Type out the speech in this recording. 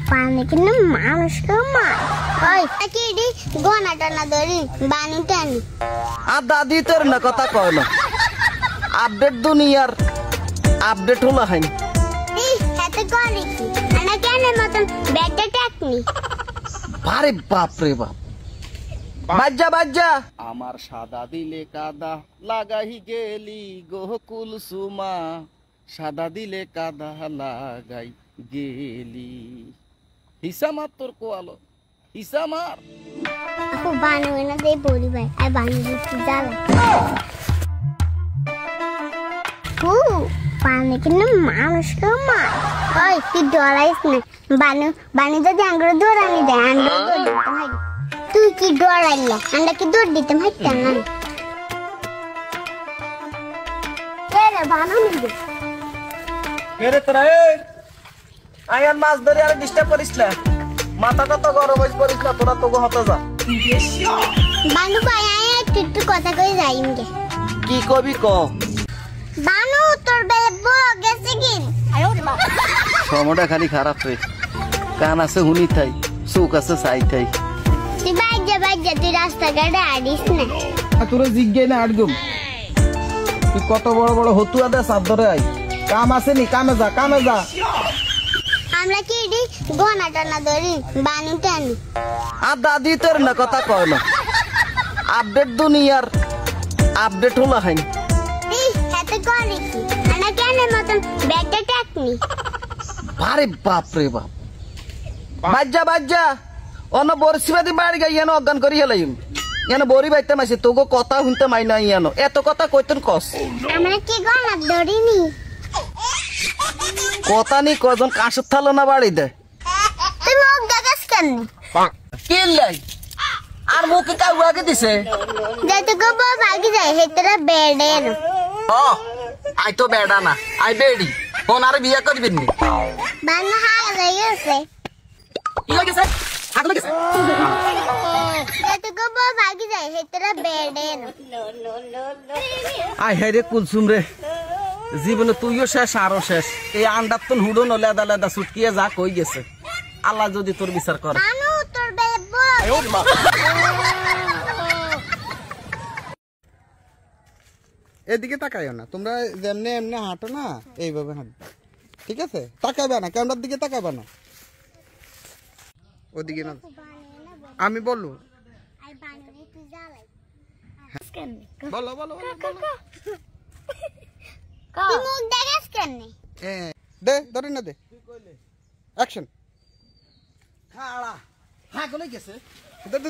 পানি কিনে মানুষকে মার ওই কি দি গোনাটা না ধরি বানু টানি আর দাদি তোর না কথা কয় না আপডেট দুনিয়ার আপডেট হলো হয়নি এত করে কি আনা কেন মতন ব্যাগটা টেকনি আরে বাপ রে বাপ বাজ্জা বাজ্জা আমার সাদা দিলে কাদা লাগাই গেলি গোকুল সুমা সাদা দিলে কাদা লাগাই গেলি হিসামার তোর কোয়ালো হিসামার আপু বানু না দে বড়ি ভাই আর বানু দিতে যাবে পানি কিনে মানুষকে মার ওই তুই ডরাইস না বানু যদি আঙ্গুর দৌড়ানি দেয় আঙ্গুর দৌড় দিতে হয় তুই কি ডরাইলে আমরা কি দৌড় দিতে হাইতাম না রে বানু নিবে কেরে তোরা আয়ান মাছ ধরে আর ডিস্টার্ব করিস না মাথাটা তো গরম হইস করিস না তোরা তো হতে যা বানু ভাই আয় একটু কথা কই যাইমগে কি কবি ক বানু তোর বেবো গেছে কি সময়টা খালি খারাপ রে কান আছে হুনি থাই চোখ আছে চাই থাই তুই বাইজা তুই রাস্তাঘাটে আড়িস না তোরা জিজ্ঞাই না আটগুম তুই কত বড় বড় হতুয়া দে সাপ ধরে আই কাম আছে নি কামে যা আমরা কি দি গোনাটা না ধরি বানু টানি আর দাদি তোর না কথা কয় না আপডেট দুনিয়ার আপডেট হলো হয়নি এত করে কি আনা কেন মতন ব্যাগটা টেকনি আরে বাপ রে বাপ বাজ্জা অন্য বরসিবাদি বাড়ি গাই এনো অজ্ঞান করি হেলাইম এনো বরি বাইতে মাসে তোগো কথা শুনতে মাই না এনো এত কথা কইতেন কস আমরা কি গোনা ধরিনি কথা নি কজন কাঁসর থালো না বাড়ি দে তুই মুখ দেখাস কেন কি লাই আর মুখে কাউকে দিছে যেতে গো বাগি যায় হেতরা বেডে না আই তো বেড়া না আই বেড়ি ফোন আর বিয়া করবিন নি বানু হাগলে গেছে কি লাগেছে হাগলে গেছে যেতে গো বাগি যায় হেতরা বেডে না আই হেরে কুলসুম রে জীবনে তুইও শেষ আরো শেষ এই আন্ডার তো হুডো নলে আদা ছুটকিয়ে যা কই গেছে আল্লাহ যদি তোর বিচার করে বানু তোর বেবো এদিকে তাকাইও না তোমরা যেমনি এমনি হাঁটো না এইভাবে হাঁটবে ঠিক আছে তাকাবে না ক্যামেরার দিকে তাকাবে না ওদিকে না আমি বলবো আই বানু রে তুই জ্বালাই বলো তুই মুখ দেখাস কেন দে ধরে না দে অ্যাকশন খাড়া হাগলে গেছে ধর